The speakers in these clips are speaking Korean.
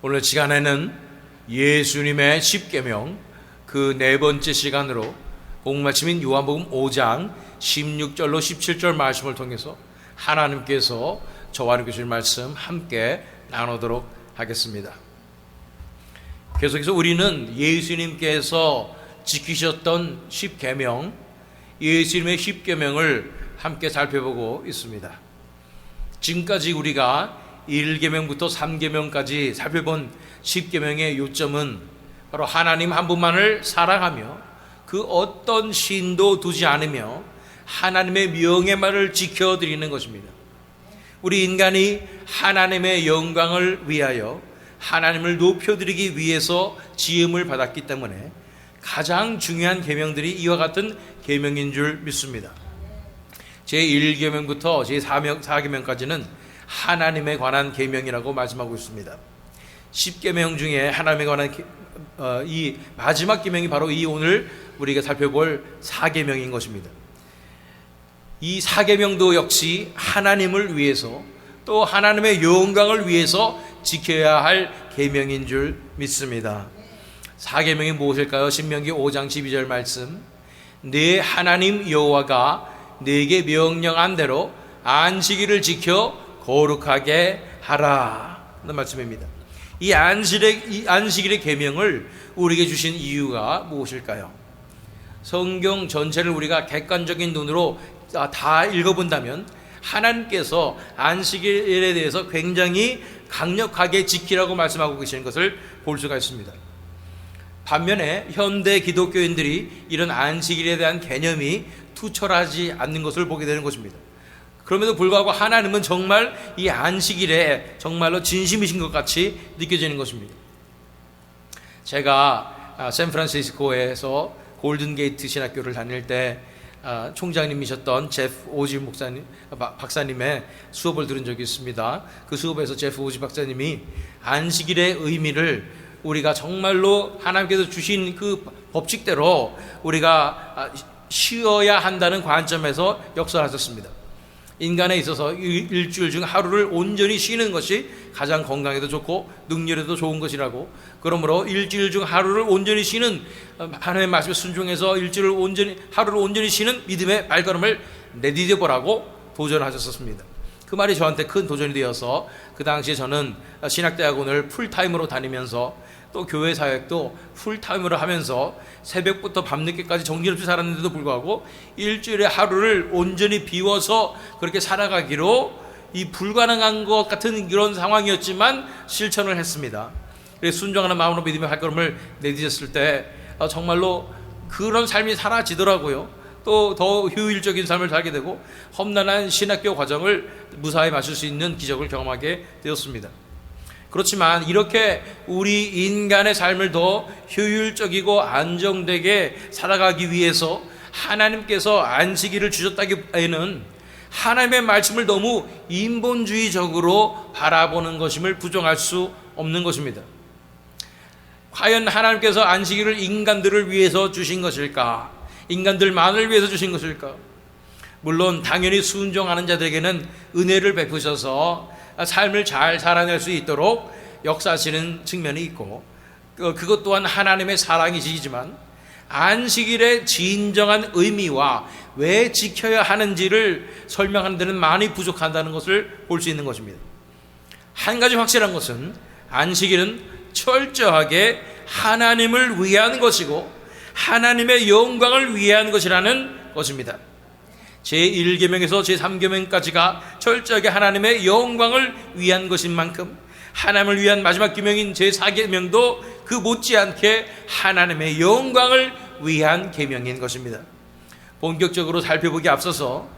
오늘 시간에는 예수님의 십계명 그 네 번째 시간으로 복음말씀인 요한복음 5장 16절로 17절 말씀을 통해서 하나님께서 저와 함께 주신 말씀 함께 나누도록 하겠습니다. 계속해서 우리는 예수님께서 지키셨던 십계명, 예수님의 십계명을 함께 살펴보고 있습니다. 지금까지 우리가 1계명부터 3계명까지 살펴본 십계명의 요점은 바로 하나님 한 분만을 사랑하며 그 어떤 신도 두지 않으며 하나님의 명예만을 지켜드리는 것입니다. 우리 인간이 하나님의 영광을 위하여 하나님을 높여드리기 위해서 지음을 받았기 때문에 가장 중요한 계명들이 이와 같은 계명인 줄 믿습니다. 제1계명부터 제4계명까지는 하나님에 관한 계명이라고 말씀하고 있습니다. 10계명 중에 하나님에 관한 이 마지막 계명이 바로 이 오늘 우리가 살펴볼 4계명인 것입니다. 이 4계명도 역시 하나님을 위해서 또 하나님의 영광을 위해서 지켜야 할 계명인 줄 믿습니다. 4계명이 무엇일까요? 신명기 5장 12절 말씀, 네 하나님 여호와가 네게 명령한 대로 안식일을 지켜 거룩하게 하라 는 말씀입니다. 이 안식일의 계명을 우리에게 주신 이유가 무엇일까요? 성경 전체를 우리가 객관적인 눈으로 다 읽어본다면 하나님께서 안식일에 대해서 굉장히 강력하게 지키라고 말씀하고 계시는 것을 볼 수가 있습니다. 반면에 현대 기독교인들이 이런 안식일에 대한 개념이 투철하지 않는 것을 보게 되는 것입니다. 그럼에도 불구하고 하나님은 정말 이 안식일에 정말로 진심이신 것 같이 느껴지는 것입니다. 제가 샌프란시스코에서 골든게이트 신학교를 다닐 때 총장님이셨던 제프 오지 박사님의 수업을 들은 적이 있습니다. 그 수업에서 제프 오지 박사님이 안식일의 의미를 우리가 정말로 하나님께서 주신 그 법칙대로 우리가 쉬어야 한다는 관점에서 역설하셨습니다. 인간에 있어서 일주일 중 하루를 온전히 쉬는 것이 가장 건강에도 좋고 능률에도 좋은 것이라고, 그러므로 일주일 중 하루를 온전히 쉬는 하나님의 말씀에 순종해서 하루를 온전히 쉬는 믿음의 발걸음을 내디뎌보라고 도전하셨었습니다. 그 말이 저한테 큰 도전이 되어서 그 당시에 저는 신학대학원을 풀타임으로 다니면서 또 교회 사역도 풀타임으로 하면서 새벽부터 밤늦게까지 정신없이 살았는데도 불구하고 일주일에 하루를 온전히 비워서 그렇게 살아가기로 이 불가능한 것 같은 이런 상황이었지만 실천을 했습니다. 그래서 순종하는 마음으로 믿음의 발걸음을 내딛었을 때 정말로 그런 삶이 사라지더라고요. 또 더 효율적인 삶을 살게 되고 험난한 신학교 과정을 무사히 마실 수 있는 기적을 경험하게 되었습니다. 그렇지만 이렇게 우리 인간의 삶을 더 효율적이고 안정되게 살아가기 위해서 하나님께서 안식일을 주셨다기에는 하나님의 말씀을 너무 인본주의적으로 바라보는 것임을 부정할 수 없는 것입니다. 과연 하나님께서 안식일을 인간들을 위해서 주신 것일까? 인간들만을 위해서 주신 것일까? 물론 당연히 순종하는 자들에게는 은혜를 베푸셔서 삶을 잘 살아낼 수 있도록 역사하시는 측면이 있고, 그것 또한 하나님의 사랑이시지만 안식일의 진정한 의미와 왜 지켜야 하는지를 설명하는 데는 많이 부족하다는 것을 볼 수 있는 것입니다. 한 가지 확실한 것은 안식일은 철저하게 하나님을 위한 것이고 하나님의 영광을 위한 것이라는 것입니다. 제1계명에서 제3계명까지가 철저하게 하나님의 영광을 위한 것인 만큼 하나님을 위한 마지막 계명인 제4계명도 그 못지않게 하나님의 영광을 위한 계명인 것입니다. 본격적으로 살펴보기 앞서서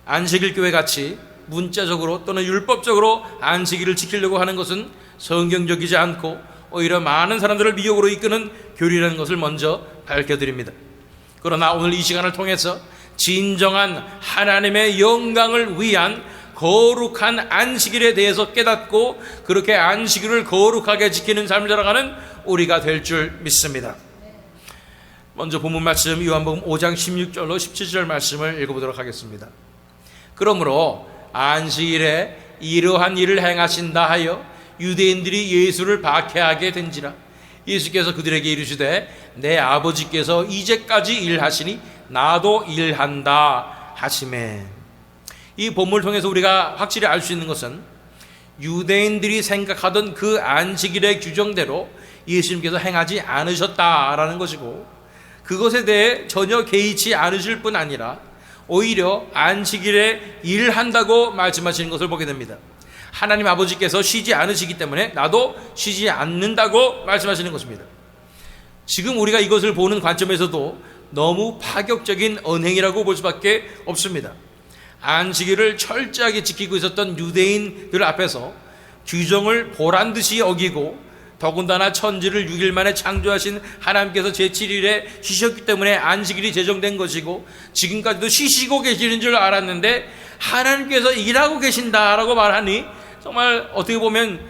안식일 교회 같이 문자적으로 또는 율법적으로 안식일을 지키려고 하는 것은 성경적이지 않고 오히려 많은 사람들을 미혹으로 이끄는 교리라는 것을 먼저 밝혀드립니다. 그러나 오늘 이 시간을 통해서 진정한 하나님의 영광을 위한 거룩한 안식일에 대해서 깨닫고 그렇게 안식일을 거룩하게 지키는 삶을 살아가는 우리가 될 줄 믿습니다. 먼저 본문 말씀 요한복음 5장 16절로 17절 말씀을 읽어보도록 하겠습니다. 그러므로 안식일에 이러한 일을 행하신다 하여 유대인들이 예수를 박해하게 된지라. 예수께서 그들에게 이르시되 내 아버지께서 이제까지 일하시니 나도 일한다 하시매. 이 본문을 통해서 우리가 확실히 알 수 있는 것은 유대인들이 생각하던 그 안식일의 규정대로 예수님께서 행하지 않으셨다라는 것이고, 그것에 대해 전혀 개의치 않으실 뿐 아니라 오히려 안식일에 일한다고 말씀하시는 것을 보게 됩니다. 하나님 아버지께서 쉬지 않으시기 때문에 나도 쉬지 않는다고 말씀하시는 것입니다. 지금 우리가 이것을 보는 관점에서도 너무 파격적인 언행이라고 볼 수밖에 없습니다. 안식일을 철저하게 지키고 있었던 유대인들 앞에서 규정을 보란듯이 어기고, 더군다나 천지를 6일 만에 창조하신 하나님께서 제7일에 쉬셨기 때문에 안식일이 제정된 것이고, 지금까지도 쉬시고 계시는 줄 알았는데 하나님께서 일하고 계신다라고 말하니 정말 어떻게 보면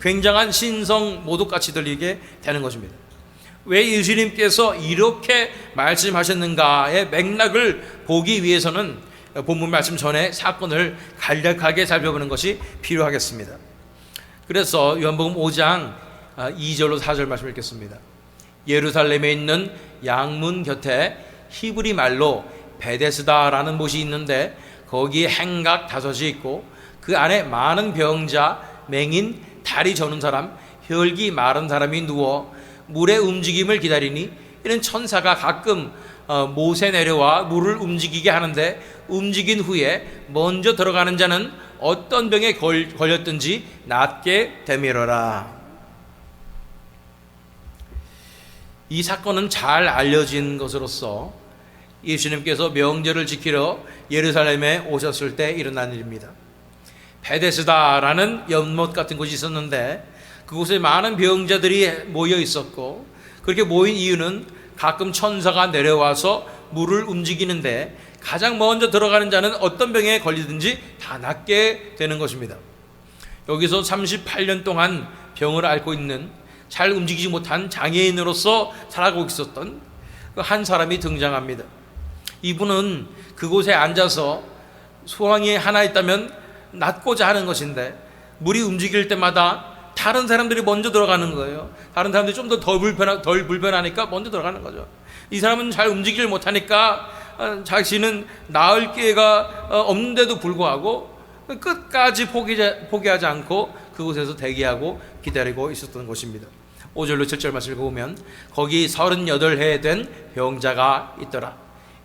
굉장한 신성 모독같이 들리게 되는 것입니다. 왜 예수님께서 이렇게 말씀하셨는가의 맥락을 보기 위해서는 본문 말씀 전에 사건을 간략하게 살펴보는 것이 필요하겠습니다. 그래서 요한복음 5장 2절로 4절 말씀 읽겠습니다. 예루살렘에 있는 양문 곁에 히브리 말로 베데스다라는 곳이 있는데 거기에 행각 5이 있고 그 안에 많은 병자, 맹인, 다리 저는 사람, 혈기 마른 사람이 누워 물의 움직임을 기다리니, 이는 천사가 가끔 못에 내려와 물을 움직이게 하는데 움직인 후에 먼저 들어가는 자는 어떤 병에 걸렸든지 낫게 되밀어라. 이 사건은 잘 알려진 것으로서 예수님께서 명절을 지키러 예루살렘에 오셨을 때 일어난 일입니다. 베데스다라는 연못 같은 곳이 있었는데 그곳에 많은 병자들이 모여 있었고, 그렇게 모인 이유는 가끔 천사가 내려와서 물을 움직이는데 가장 먼저 들어가는 자는 어떤 병에 걸리든지 다 낫게 되는 것입니다. 여기서 38년 동안 병을 앓고 있는, 잘 움직이지 못한 장애인으로서 살아가고 있었던 그 한 사람이 등장합니다. 이분은 그곳에 앉아서 소망이 하나 있다면 낫고자 하는 것인데, 물이 움직일 때마다 다른 사람들이 먼저 들어가는 거예요. 다른 사람들이 좀 더 덜 불편하니까 먼저 들어가는 거죠. 이 사람은 잘 움직이질 못하니까 자신은 나을 기회가 없는데도 불구하고 끝까지 포기하지 않고 그곳에서 대기하고 기다리고 있었던 것입니다. 5절로 7절 말씀을 보면 거기 38해 된 병자가 있더라.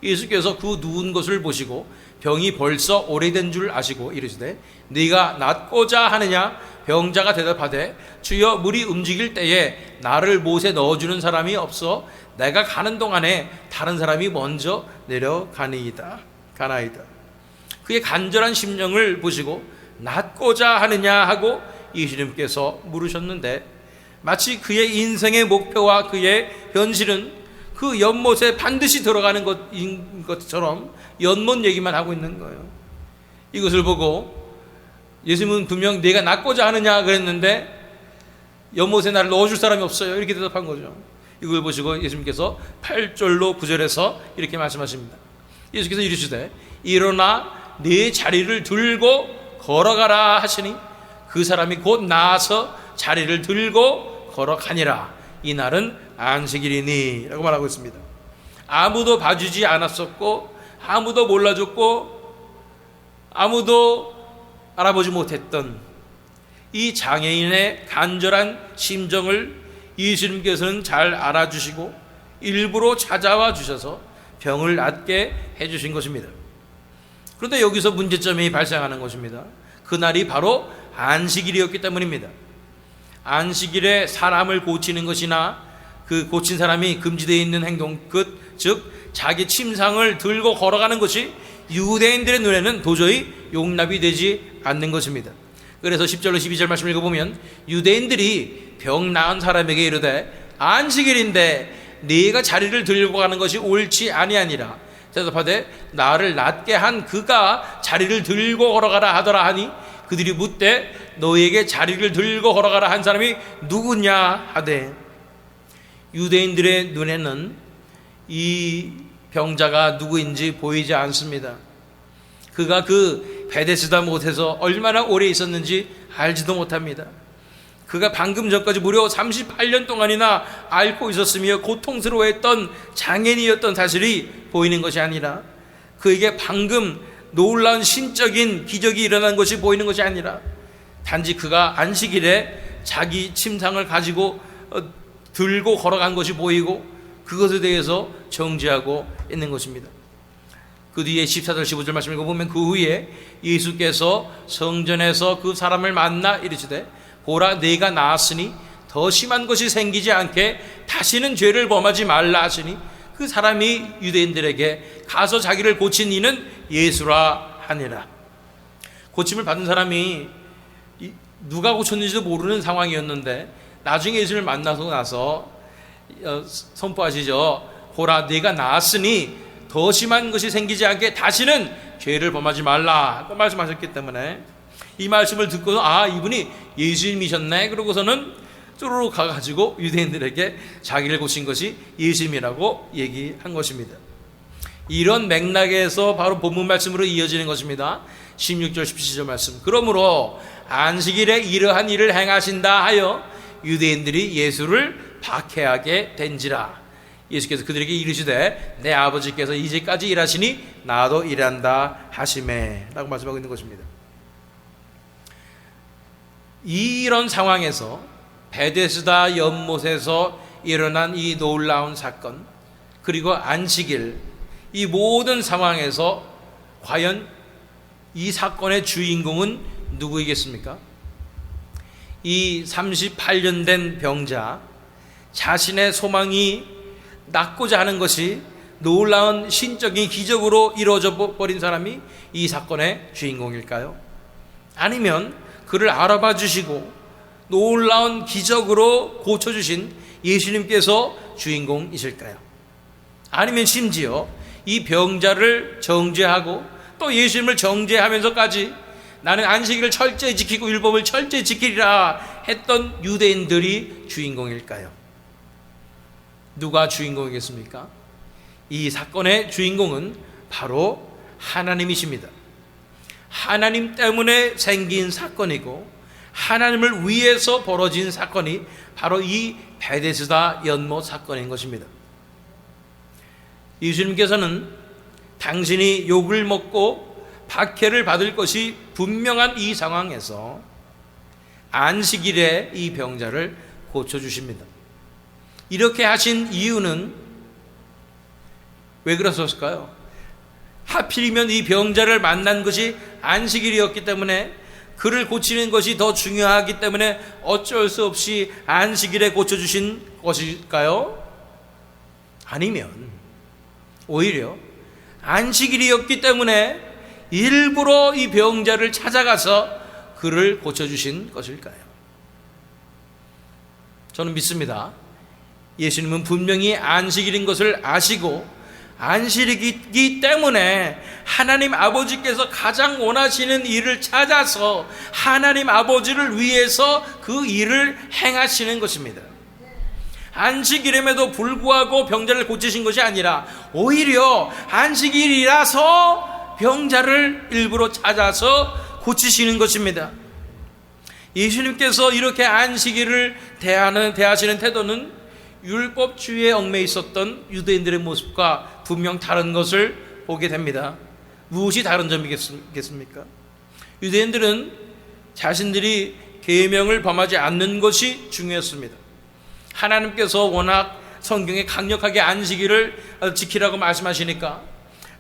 예수께서 그 누운 것을 보시고 병이 벌써 오래된 줄 아시고 이르시되 네가 낫고자 하느냐? 병자가 대답하되 주여, 물이 움직일 때에 나를 못에 넣어주는 사람이 없어 내가 가는 동안에 다른 사람이 먼저 내려가나이다. 그의 간절한 심령을 보시고 낫고자 하느냐 하고 예수님께서 물으셨는데, 마치 그의 인생의 목표와 그의 현실은 그 연못에 반드시 들어가는 것인 것처럼 연못 얘기만 하고 있는 거예요. 이것을 보고 예수님은 분명 네가 낫고자 하느냐 그랬는데 연못에 나를 넣어줄 사람이 없어요, 이렇게 대답한 거죠. 이걸 보시고 예수님께서 8절로 9절에서 이렇게 말씀하십니다. 예수께서 이르시되 일어나 네 자리를 들고 걸어가라 하시니 그 사람이 곧 나아서 자리를 들고 걸어가니라. 이날은 안식일이니 라고 말하고 있습니다. 아무도 봐주지 않았었고 아무도 몰라줬고 아무도 알아보지 못했던 이 장애인의 간절한 심정을 예수님께서는 잘 알아주시고 일부러 찾아와 주셔서 병을 낫게 해주신 것입니다. 그런데 여기서 문제점이 발생하는 것입니다. 그날이 바로 안식일이었기 때문입니다. 안식일에 사람을 고치는 것이나 그 고친 사람이 금지되어 있는 행동, 즉 자기 침상을 들고 걸어가는 것이 유대인들의 눈에는 도저히 용납이 되지 않는 것입니다. 그래서 10절로 12절 말씀 읽어보면 유대인들이 병 나은 사람에게 이르되 안식일인데 네가 자리를 들고 가는 것이 옳지 아니하니라. 대답하되 나를 낫게 한 그가 자리를 들고 걸어가라 하더라 하니 그들이 묻되 너에게 자리를 들고 걸어가라 한 사람이 누구냐 하되, 유대인들의 눈에는 이 병자가 누구인지 보이지 않습니다. 그가 그 베데스다 못에서 얼마나 오래 있었는지 알지도 못합니다. 그가 방금 전까지 무려 38년 동안이나 앓고 있었으며 고통스러워했던 장애인이었던 사실이 보이는 것이 아니라, 그에게 방금 놀라운 신적인 기적이 일어난 것이 보이는 것이 아니라, 단지 그가 안식일에 자기 침상을 가지고 들고 걸어간 것이 보이고 그것에 대해서 정죄하고 있는 것입니다. 그 뒤에 14절 15절 말씀을 읽어보면, 그 후에 예수께서 성전에서 그 사람을 만나 이르시되 보라, 네가 나았으니 더 심한 것이 생기지 않게 다시는 죄를 범하지 말라 하시니, 그 사람이 유대인들에게 가서 자기를 고친 이는 예수라 하니라. 고침을 받은 사람이 누가 고쳤는지도 모르는 상황이었는데 나중에 예수를 만나서 나서 선포하시죠. 보라, 네가 나았으니 더 심한 것이 생기지 않게 다시는 죄를 범하지 말라 고 말씀하셨기 때문에, 이 말씀을 듣고서 이분이 예수님이셨네, 그러고서는 쪼르르 가가지고 유대인들에게 자기를 고친 것이 예수님이라고 얘기한 것입니다. 이런 맥락에서 바로 본문 말씀으로 이어지는 것입니다. 16절 17절 말씀. 그러므로 안식일에 이러한 일을 행하신다 하여 유대인들이 예수를 박해하게 된지라. 예수께서 그들에게 이르시되 내 아버지께서 이제까지 일하시니 나도 일한다 하시매 라고 말씀하고 있는 것입니다. 이런 상황에서 베데스다 연못에서 일어난 이 놀라운 사건, 그리고 안식일, 이 모든 상황에서 과연 이 사건의 주인공은 누구이겠습니까? 이 38년 된 병자, 자신의 소망이 낳고자 하는 것이 놀라운 신적인 기적으로 이루어져 버린 사람이 이 사건의 주인공일까요? 아니면 그를 알아봐 주시고 놀라운 기적으로 고쳐주신 예수님께서 주인공이실까요? 아니면 심지어 이 병자를 정죄하고 또 예수님을 정죄하면서까지 나는 안식일을 철저히 지키고 율법을 철저히 지키리라 했던 유대인들이 주인공일까요? 누가 주인공이겠습니까? 이 사건의 주인공은 바로 하나님이십니다. 하나님 때문에 생긴 사건이고 하나님을 위해서 벌어진 사건이 바로 이 베데스다 연못 사건인 것입니다. 예수님께서는 당신이 욕을 먹고 박해를 받을 것이 분명한 이 상황에서 안식일에 이 병자를 고쳐주십니다. 이렇게 하신 이유는 왜 그랬을까요? 하필이면 이 병자를 만난 것이 안식일이었기 때문에, 그를 고치는 것이 더 중요하기 때문에 어쩔 수 없이 안식일에 고쳐주신 것일까요? 아니면 오히려 안식일이었기 때문에 일부러 이 병자를 찾아가서 그를 고쳐주신 것일까요? 저는 믿습니다. 예수님은 분명히 안식일인 것을 아시고 안식일이기 때문에 하나님 아버지께서 가장 원하시는 일을 찾아서 하나님 아버지를 위해서 그 일을 행하시는 것입니다. 안식일임에도 불구하고 병자를 고치신 것이 아니라 오히려 안식일이라서 병자를 일부러 찾아서 고치시는 것입니다. 예수님께서 이렇게 안식일을 대하시는 태도는 율법주의에 얽매여 있었던 유대인들의 모습과 분명 다른 것을 보게 됩니다. 무엇이 다른 점이겠습니까? 유대인들은 자신들이 계명을 범하지 않는 것이 중요했습니다. 하나님께서 워낙 성경에 강력하게 안식일을 지키라고 말씀하시니까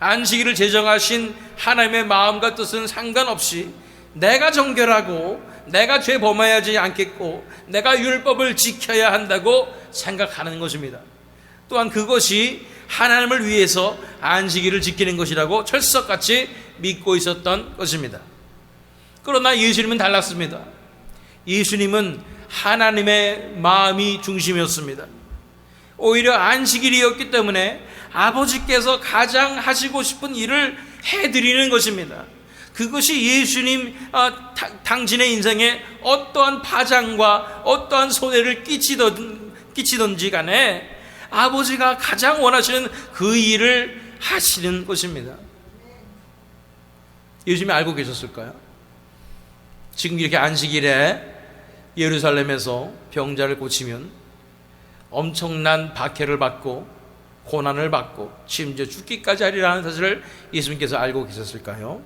안식일을 제정하신 하나님의 마음과 뜻은 상관없이 내가 정결하고 내가 죄 범하지 않겠고 내가 율법을 지켜야 한다고 생각하는 것입니다. 또한 그것이 하나님을 위해서 안식일을 지키는 것이라고 철석같이 믿고 있었던 것입니다. 그러나 예수님은 달랐습니다. 예수님은 하나님의 마음이 중심이었습니다. 오히려 안식일이었기 때문에 아버지께서 가장 하시고 싶은 일을 해드리는 것입니다. 그것이 예수님 당신의 인생에 어떠한 파장과 어떠한 손해를 끼치든지 간에 아버지가 가장 원하시는 그 일을 하시는 것입니다. 예수님이 알고 계셨을까요? 지금 이렇게 안식일에 예루살렘에서 병자를 고치면 엄청난 박해를 받고 고난을 받고 심지어 죽기까지 하리라는 사실을 예수님께서 알고 계셨을까요?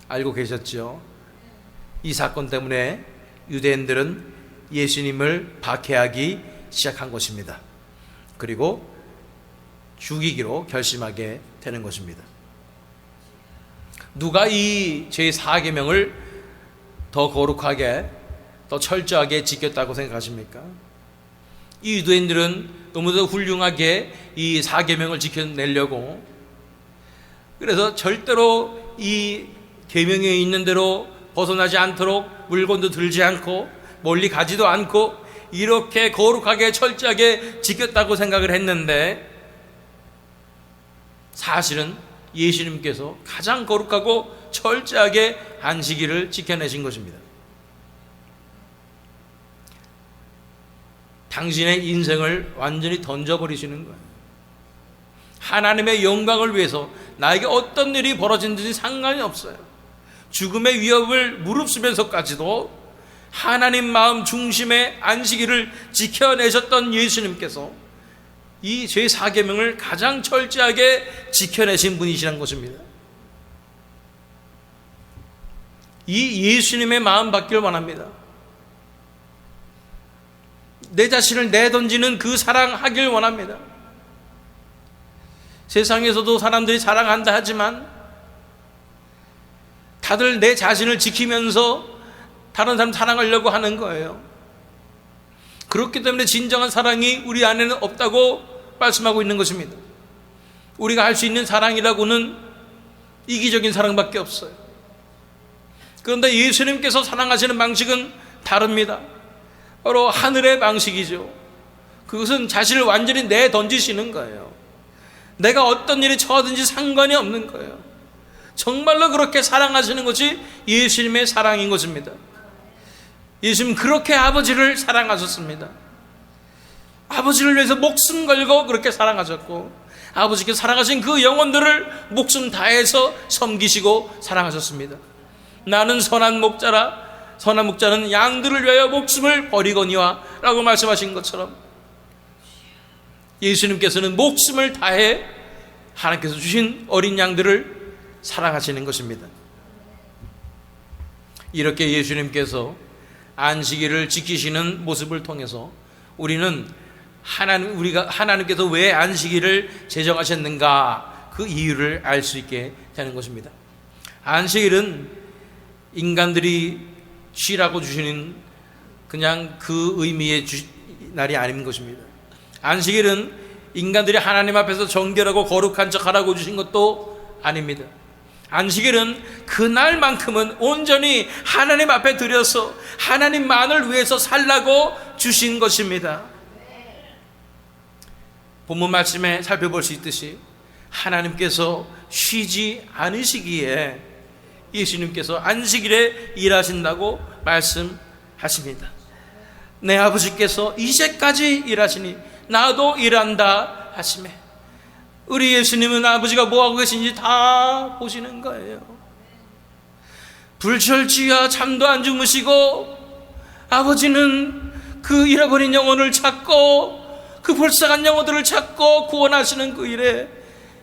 알고 계셨죠. 이 사건 때문에 유대인들은 예수님을 박해하기 시작한 것입니다. 그리고 죽이기로 결심하게 되는 것입니다. 누가 이 제4계명을 더 거룩하게 더 철저하게 지켰다고 생각하십니까? 이 유대인들은 너무도 훌륭하게 이 4계명을 지켜내려고, 그래서 절대로 이 계명에 있는 대로 벗어나지 않도록 물건도 들지 않고 멀리 가지도 않고 이렇게 거룩하게 철저하게 지켰다고 생각을 했는데, 사실은 예수님께서 가장 거룩하고 철저하게 안식일을 지켜내신 것입니다. 당신의 인생을 완전히 던져버리시는 거예요. 하나님의 영광을 위해서 나에게 어떤 일이 벌어진지 상관이 없어요. 죽음의 위협을 무릅쓰면서까지도 하나님 마음 중심의 안식일을 지켜내셨던 예수님께서 이 제4계명을 가장 철저하게 지켜내신 분이시라는 것입니다. 이 예수님의 마음 받기를 원합니다. 내 자신을 내던지는 그 사랑하길 원합니다. 세상에서도 사람들이 사랑한다 하지만 다들 내 자신을 지키면서 다른 사람 사랑하려고 하는 거예요. 그렇기 때문에 진정한 사랑이 우리 안에는 없다고 말씀하고 있는 것입니다. 우리가 할 수 있는 사랑이라고는 이기적인 사랑밖에 없어요. 그런데 예수님께서 사랑하시는 방식은 다릅니다. 바로 하늘의 방식이죠. 그것은 자신을 완전히 내던지시는 거예요. 내가 어떤 일이 처하든지 상관이 없는 거예요. 정말로 그렇게 사랑하시는 것이 예수님의 사랑인 것입니다. 예수님은 그렇게 아버지를 사랑하셨습니다. 아버지를 위해서 목숨 걸고 그렇게 사랑하셨고, 아버지께서 사랑하신 그 영혼들을 목숨 다해서 섬기시고 사랑하셨습니다. 나는 선한 목자라, 선한 목자는 양들을 위하여 목숨을 버리거니와 라고 말씀하신 것처럼 예수님께서는 목숨을 다해 하나님께서 주신 어린 양들을 사랑하시는 것입니다. 이렇게 예수님께서 안식일을 지키시는 모습을 통해서 우리는 우리가 하나님께서 왜 안식일을 제정하셨는가 그 이유를 알 수 있게 되는 것입니다. 안식일은 인간들이 쉬라고 주시는 그냥 그 의미의 날이 아닌 것입니다. 안식일은 인간들이 하나님 앞에서 정결하고 거룩한 척 하라고 주신 것도 아닙니다. 안식일은 그날만큼은 온전히 하나님 앞에 드려서 하나님만을 위해서 살라고 주신 것입니다. 본문 말씀에 살펴볼 수 있듯이 하나님께서 쉬지 않으시기에 예수님께서 안식일에 일하신다고 말씀하십니다. 내 아버지께서 이제까지 일하시니 나도 일한다 하시매, 우리 예수님은 아버지가 뭐하고 계신지 다 보시는 거예요. 불철주야 잠도 안 주무시고 아버지는 그 잃어버린 영혼을 찾고 그 불쌍한 영혼들을 찾고 구원하시는 그 일에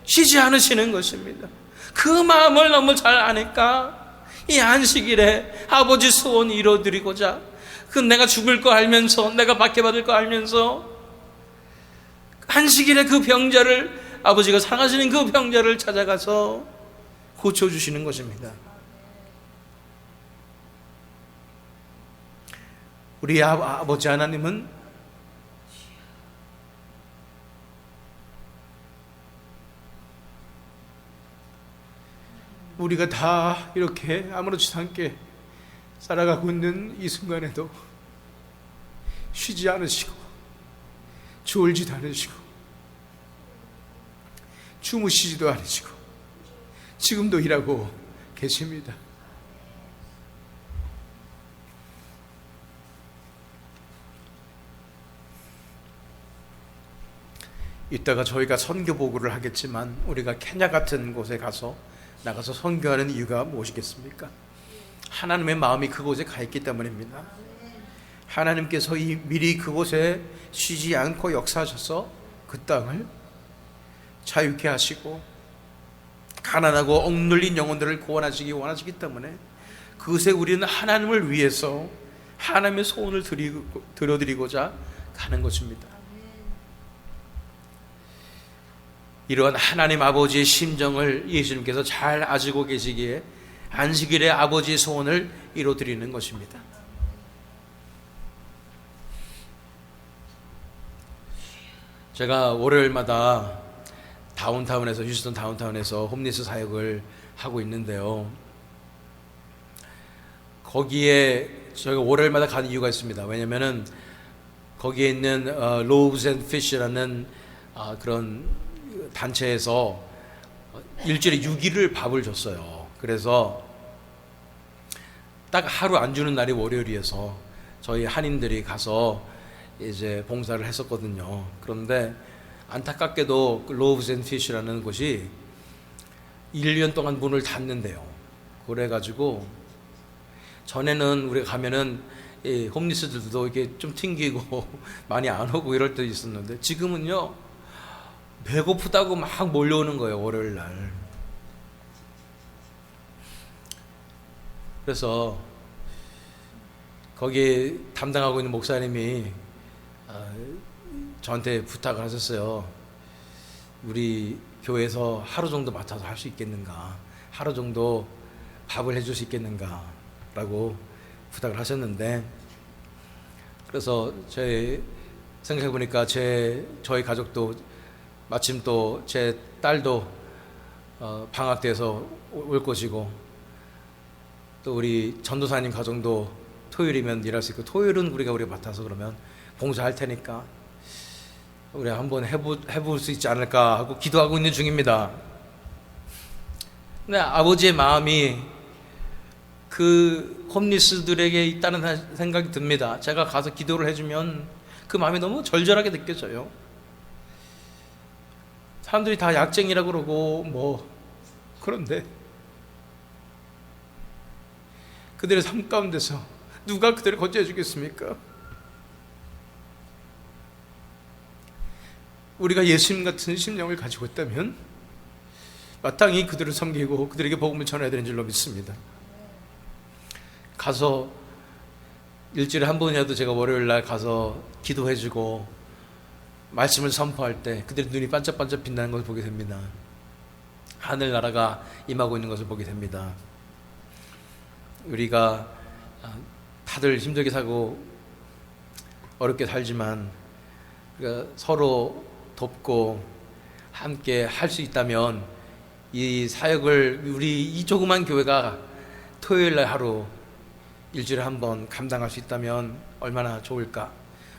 쉬지 않으시는 것입니다. 그 마음을 너무 잘 아니까 이 안식일에 아버지 소원 이뤄드리고자, 그 내가 죽을 거 알면서, 내가 박해받을 거 알면서 안식일에 그 병자를, 아버지가 사랑하시는 그 병자를 찾아가서 고쳐주시는 것입니다. 우리 아버지 하나님은 우리가 다 이렇게 아무렇지도 않게 살아가고 있는 이 순간에도 쉬지 않으시고 졸지도 않으시고 주무시지도 않으시고 지금도 일하고 계십니다. 이따가 저희가 선교 보고를 하겠지만 우리가 케냐 같은 곳에 가서 나가서 선교하는 이유가 무엇이겠습니까? 하나님의 마음이 그곳에 가 있기 때문입니다. 하나님께서 미리 그곳에 쉬지 않고 역사하셔서 그 땅을 자유케 하시고 가난하고 억눌린 영혼들을 구원하시기 원하시기 때문에 그것에 우리는 하나님을 위해서 하나님의 소원을 드려드리고자 가는 것입니다. 이러한 하나님 아버지의 심정을 예수님께서 잘 아시고 계시기에 안식일에 아버지의 소원을 이루어드리는 것입니다. 제가 월요일마다 다운타운에서, 휴스턴 다운타운에서 홈리스 사역을 하고 있는데요, 거기에 저희가 월요일마다 가는 이유가 있습니다. 왜냐하면 거기에 있는 로브스 앤 피쉬라는 그런 단체에서 일주일에 6일을 밥을 줬어요. 그래서 딱 하루 안 주는 날이 월요일이어서 저희 한인들이 가서 이제 봉사를 했었거든요. 그런데 안타깝게도 로브스 앤 피쉬라는 곳이 1년 동안 문을 닫는데요. 그래가지고 전에는 우리가 가면은 홈리스들도 이렇게 좀 튕기고 많이 안 오고 이럴 때도 있었는데 지금은요, 배고프다고 막 몰려오는 거예요, 월요일 날. 그래서 거기 담당하고 있는 목사님이 저한테 부탁을 하셨어요. 우리 교회에서 하루 정도 맡아서 할 수 있겠는가, 하루 정도 밥을 해줄 수 있겠는가 라고 부탁을 하셨는데, 그래서 제 생각해보니까 저희 가족도 마침 또 제 딸도 방학 돼서 올 것이고, 또 우리 전도사님 가정도 토요일이면 일할 수 있고, 토요일은 우리가 맡아서 그러면 봉사할 테니까 우리 한번 해볼 수 있지 않을까 하고 기도하고 있는 중입니다. 근데 아버지의 마음이 그 홈리스들에게 있다는 생각이 듭니다. 제가 가서 기도를 해주면 그 마음이 너무 절절하게 느껴져요. 사람들이 다 약쟁이라고 그러고 그런데 그들의 삶 가운데서 누가 그들을 건져해 주겠습니까? 우리가 예수님 같은 심령을 가지고 있다면 마땅히 그들을 섬기고 그들에게 복음을 전해야 되는 줄로 믿습니다. 가서 일주일에 한 번이라도 제가 월요일 날 가서 기도해주고 말씀을 선포할 때 그들의 눈이 반짝반짝 빛나는 것을 보게 됩니다. 하늘나라가 임하고 있는 것을 보게 됩니다. 우리가 다들 힘들게 살고 어렵게 살지만 우리가 서로 돕고 함께 할 수 있다면 이 사역을 우리 이 조그만 교회가 토요일 날 하루 일주일에 한 번 감당할 수 있다면 얼마나 좋을까.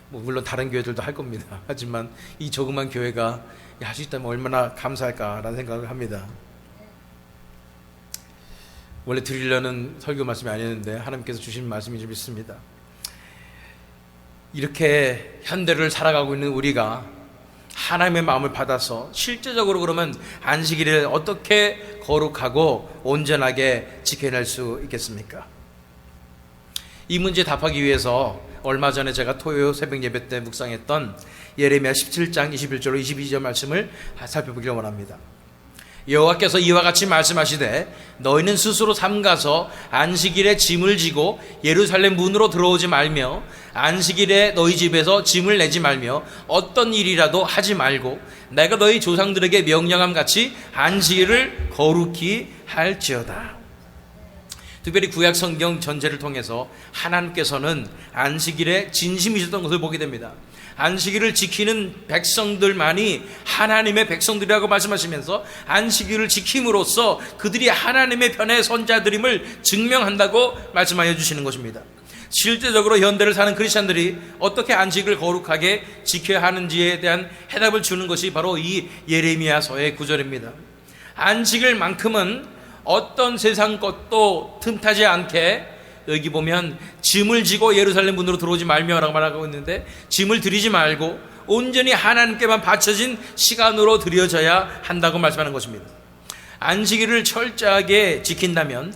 물론 다른 교회들도 할 겁니다. 하지만 이 조그만 교회가 할 수 있다면 얼마나 감사할까라는 생각을 합니다. 원래 드리려는 설교 말씀이 아니었는데 하나님께서 주신 말씀인 줄 믿습니다. 이렇게 현대를 살아가고 있는 우리가 하나님의 마음을 받아서 실제적으로 그러면 안식일을 어떻게 거룩하고 온전하게 지켜낼 수 있겠습니까? 이 문제에 답하기 위해서 얼마 전에 제가 토요 새벽 예배 때 묵상했던 예레미야 17장 21절로 22절 말씀을 살펴보기를 원합니다. 여호와께서 이와 같이 말씀하시되 너희는 스스로 삼가서 안식일에 짐을 지고 예루살렘 문으로 들어오지 말며 안식일에 너희 집에서 짐을 내지 말며 어떤 일이라도 하지 말고 내가 너희 조상들에게 명령함 같이 안식일을 거룩히 할지어다. 특별히 구약 성경 전체를 통해서 하나님께서는 안식일에 진심이셨던 것을 보게 됩니다. 안식일을 지키는 백성들만이 하나님의 백성들이라고 말씀하시면서 안식일을 지킴으로써 그들이 하나님의 편의 선자들임을 증명한다고 말씀하여 주시는 것입니다. 실제적으로 현대를 사는 크리스찬들이 어떻게 안식을 거룩하게 지켜야 하는지에 대한 해답을 주는 것이 바로 이 예레미야서의 구절입니다. 안식일만큼은 어떤 세상 것도 틈타지 않게, 여기 보면 짐을 지고 예루살렘 문으로 들어오지 말며라고 말하고 있는데 짐을 들이지 말고 온전히 하나님께만 바쳐진 시간으로 드려져야 한다고 말씀하는 것입니다. 안식일을 철저하게 지킨다면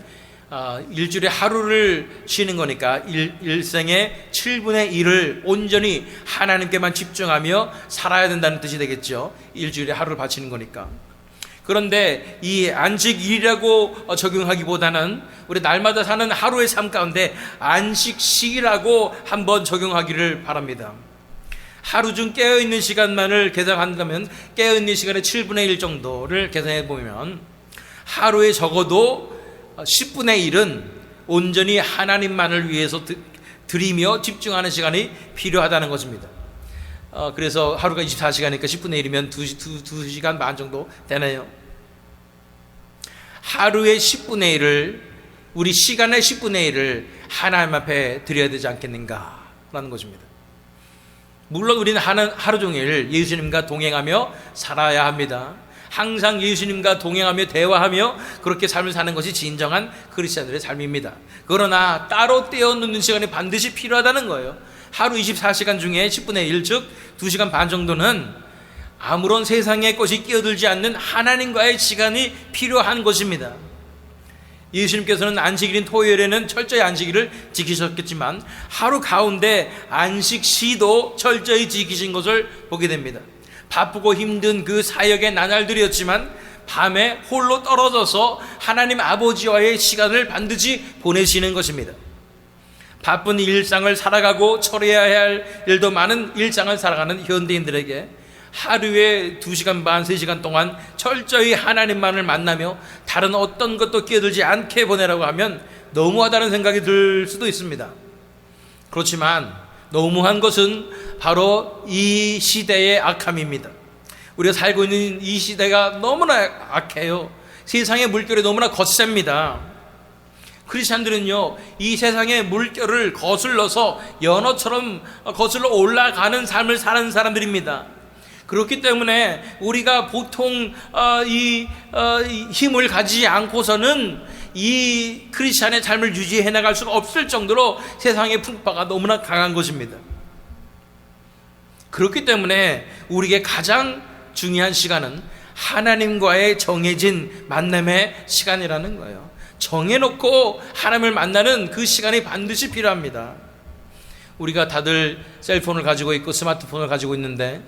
일주일에 하루를 쉬는 거니까 일생의 7분의 1을 온전히 하나님께만 집중하며 살아야 된다는 뜻이 되겠죠. 일주일에 하루를 바치는 거니까. 그런데 이 안식일이라고 적용하기보다는 우리 날마다 사는 하루의 삶 가운데 안식시라고 한번 적용하기를 바랍니다. 하루 중 깨어있는 시간만을 계산한다면 깨어있는 시간의 7분의 1 정도를 계산해 보면 하루에 적어도 10분의 1은 온전히 하나님만을 위해서 드리며 집중하는 시간이 필요하다는 것입니다. 그래서 하루가 24시간이니까 10분의 1이면 2시간 반 정도 되네요. 하루의 10분의 1을, 우리 시간의 10분의 1을 하나님 앞에 드려야 되지 않겠는가라는 것입니다. 물론 우리는 하루 종일 예수님과 동행하며 살아야 합니다. 항상 예수님과 동행하며 대화하며 그렇게 삶을 사는 것이 진정한 크리스찬들의 삶입니다. 그러나 따로 떼어놓는 시간이 반드시 필요하다는 거예요. 하루 24시간 중에 10분의 1, 즉 2시간 반 정도는 아무런 세상의 것이 끼어들지 않는 하나님과의 시간이 필요한 것입니다. 예수님께서는 안식일인 토요일에는 철저히 안식일을 지키셨겠지만 하루 가운데 안식시도 철저히 지키신 것을 보게 됩니다. 바쁘고 힘든 그 사역의 나날들이었지만 밤에 홀로 떨어져서 하나님 아버지와의 시간을 반드시 보내시는 것입니다. 바쁜 일상을 살아가고 처리해야 할 일도 많은 일상을 살아가는 현대인들에게 하루에 2시간 반, 3시간 동안 철저히 하나님만을 만나며 다른 어떤 것도 끼어들지 않게 보내라고 하면 너무하다는 생각이 들 수도 있습니다. 그렇지만 너무한 것은 바로 이 시대의 악함입니다. 우리가 살고 있는 이 시대가 너무나 악해요. 세상의 물결이 너무나 거셉니다. 크리스찬들은요, 이 세상의 물결을 거슬러서 연어처럼 거슬러 올라가는 삶을 사는 사람들입니다. 그렇기 때문에 우리가 보통 이 힘을 가지지 않고서는 이 크리스찬의 삶을 유지해 나갈 수가 없을 정도로 세상의 풍파가 너무나 강한 것입니다. 그렇기 때문에 우리에게 가장 중요한 시간은 하나님과의 정해진 만남의 시간이라는 거예요. 정해놓고 하나님을 만나는 그 시간이 반드시 필요합니다. 우리가 다들 셀폰을 가지고 있고 스마트폰을 가지고 있는데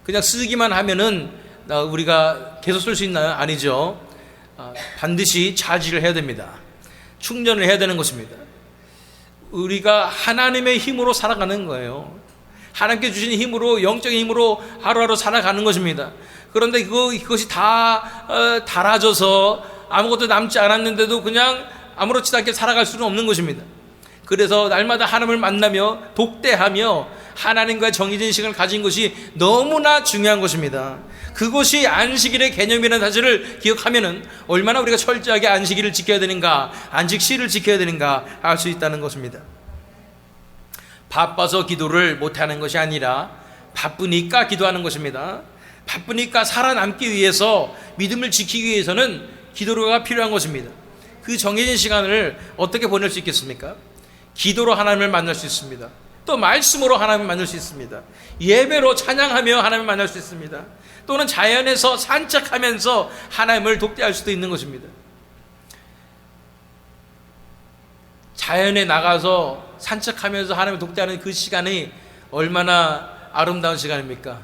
그냥 쓰기만 하면은 우리가 계속 쓸 수 있나요? 아니죠. 반드시 차지를 해야 됩니다. 충전을 해야 되는 것입니다. 우리가 하나님의 힘으로 살아가는 거예요. 하나님께 주신 힘으로, 영적인 힘으로 하루하루 살아가는 것입니다. 그런데 그것이 다 닳아져서 아무것도 남지 않았는데도 그냥 아무렇지도 않게 살아갈 수는 없는 것입니다. 그래서 날마다 하나님을 만나며 독대하며 하나님과의 정해진 시간을 가진 것이 너무나 중요한 것입니다. 그것이 안식일의 개념이라는 사실을 기억하면은 얼마나 우리가 철저하게 안식일을 지켜야 되는가, 안식시를 지켜야 되는가 알 수 있다는 것입니다. 바빠서 기도를 못하는 것이 아니라 바쁘니까 기도하는 것입니다. 바쁘니까 살아남기 위해서, 믿음을 지키기 위해서는 기도가 필요한 것입니다. 그 정해진 시간을 어떻게 보낼 수 있겠습니까? 기도로 하나님을 만날 수 있습니다. 또 말씀으로 하나님을 만날 수 있습니다. 예배로 찬양하며 하나님을 만날 수 있습니다. 또는 자연에서 산책하면서 하나님을 독대할 수도 있는 것입니다. 자연에 나가서 산책하면서 하나님을 독대하는 그 시간이 얼마나 아름다운 시간입니까?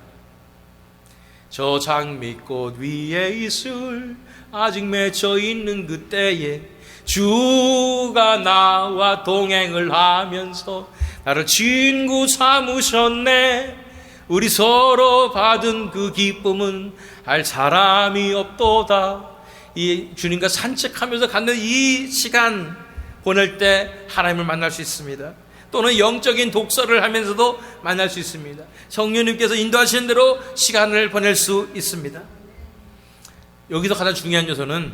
저 장미꽃 위에 이슬 아직 맺혀 있는 그때에 주가 나와 동행을 하면서 나를 친구 삼으셨네. 우리 서로 받은 그 기쁨은 알 사람이 없도다. 이 주님과 산책하면서 갖는 이 시간 보낼 때 하나님을 만날 수 있습니다. 또는 영적인 독서를 하면서도 만날 수 있습니다. 성령님께서 인도하시는 대로 시간을 보낼 수 있습니다. 여기서 가장 중요한 요소는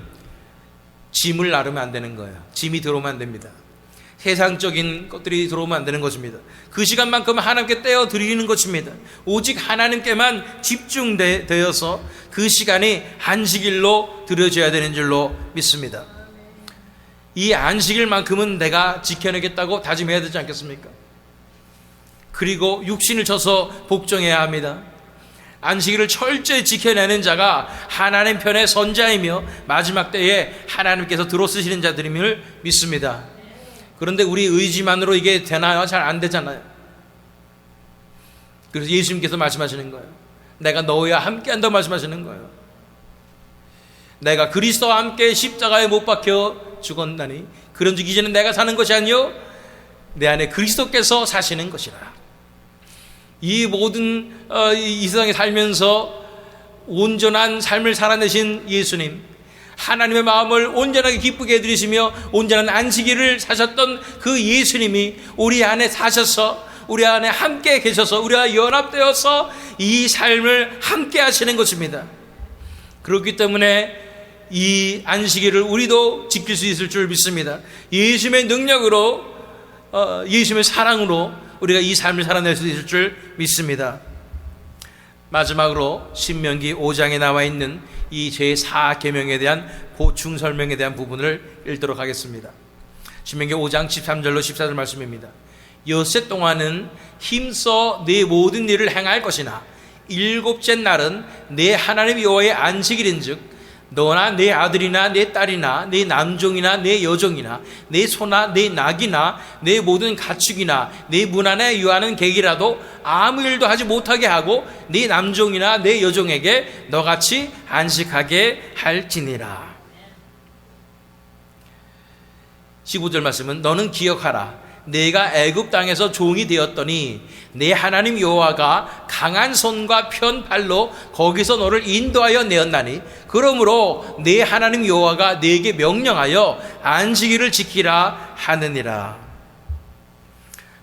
짐을 나르면 안 되는 거예요. 짐이 들어오면 안 됩니다. 세상적인 것들이 들어오면 안 되는 것입니다. 그 시간만큼 하나님께 떼어 드리는 것입니다. 오직 하나님께만 집중되어서 그 시간이 안식일로 드려져야 되는 줄로 믿습니다. 이 안식일만큼은 내가 지켜내겠다고 다짐해야 되지 않겠습니까? 그리고 육신을 쳐서 복종해야 합니다. 안식일을 철저히 지켜내는 자가 하나님 편의 선자이며 마지막 때에 하나님께서 들어 쓰시는 자들임을 믿습니다. 그런데 우리 의지만으로 이게 되나요? 잘 안 되잖아요. 그래서 예수님께서 말씀하시는 거예요. 내가 너희와 함께 한다고 말씀하시는 거예요. 내가 그리스도와 함께 십자가에 못 박혀 죽었나니 그런즉 이제는 내가 사는 것이 아니요 내 안에 그리스도께서 사시는 것이라. 이 모든 이 세상에 살면서 온전한 삶을 살아내신 예수님, 하나님의 마음을 온전하게 기쁘게 해드리시며 온전한 안식일을 사셨던 그 예수님이 우리 안에 사셔서 우리 안에 함께 계셔서 우리와 연합되어서 이 삶을 함께 하시는 것입니다. 그렇기 때문에 이 안식일을 우리도 지킬 수 있을 줄 믿습니다. 예수님의 능력으로 예수님의 사랑으로 우리가 이 삶을 살아낼 수 있을 줄 믿습니다. 마지막으로 신명기 5장에 나와 있는 이 제4계명에 대한 보충 설명에 대한 부분을 읽도록 하겠습니다. 신명기 5장 13절로 14절 말씀입니다. 엿새 동안은 힘써 네 모든 일을 행할 것이나 일곱째 날은 내 하나님 여호와의 안식일인즉 너나 내 아들이나 내 딸이나 내 남종이나 내 여종이나 내 소나 내 낙이나 내 모든 가축이나 내 문 안에 유하는 객이라도 아무 일도 하지 못하게 하고 네 남종이나 내 여종에게 너같이 안식하게 할지니라. 15절 말씀은 너는 기억하라. 내가 애굽 땅에서 종이 되었더니 내 하나님 여호와가 강한 손과 편 팔로 거기서 너를 인도하여 내었나니 그러므로 내 하나님 여호와가 네게 명령하여 안식일을 지키라 하느니라.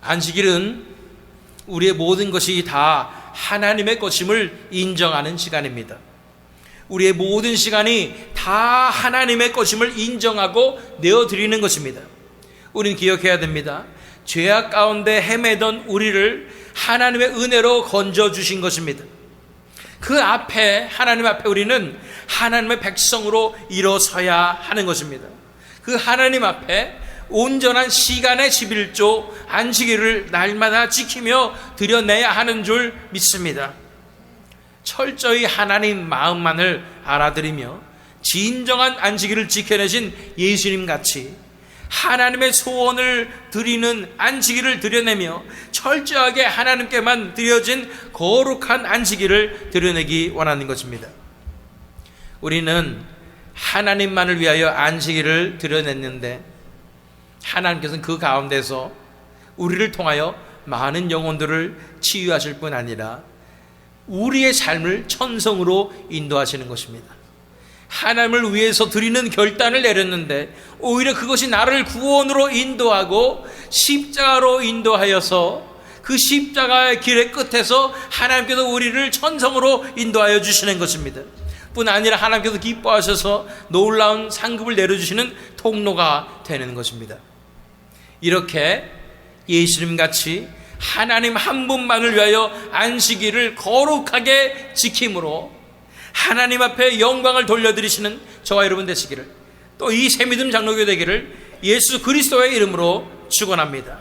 안식일은 우리의 모든 것이 다 하나님의 것임을 인정하는 시간입니다. 우리의 모든 시간이 다 하나님의 것임을 인정하고 내어드리는 것입니다. 우리는 기억해야 됩니다. 죄악 가운데 헤매던 우리를 하나님의 은혜로 건져주신 것입니다. 그 앞에 하나님 앞에 우리는 하나님의 백성으로 일어서야 하는 것입니다. 그 하나님 앞에 온전한 시간의 11조 안식일을 날마다 지키며 드려내야 하는 줄 믿습니다. 철저히 하나님 마음만을 알아들이며 진정한 안식일을 지켜내신 예수님 같이 하나님의 소원을 드리는 안식일을 드려내며 철저하게 하나님께만 드려진 거룩한 안식일을 드려내기 원하는 것입니다. 우리는 하나님만을 위하여 안식일을 드려냈는데 하나님께서는 그 가운데서 우리를 통하여 많은 영혼들을 치유하실 뿐 아니라 우리의 삶을 천성으로 인도하시는 것입니다. 하나님을 위해서 드리는 결단을 내렸는데 오히려 그것이 나를 구원으로 인도하고 십자가로 인도하여서 그 십자가의 길의 끝에서 하나님께서 우리를 천성으로 인도하여 주시는 것입니다. 뿐 아니라 하나님께서 기뻐하셔서 놀라운 상급을 내려주시는 통로가 되는 것입니다. 이렇게 예수님같이 하나님 한 분만을 위하여 안식일을 거룩하게 지킴으로 하나님 앞에 영광을 돌려드리시는 저와 여러분 되시기를, 또 이 새믿음 장로교 되기를 예수 그리스도의 이름으로 축원합니다.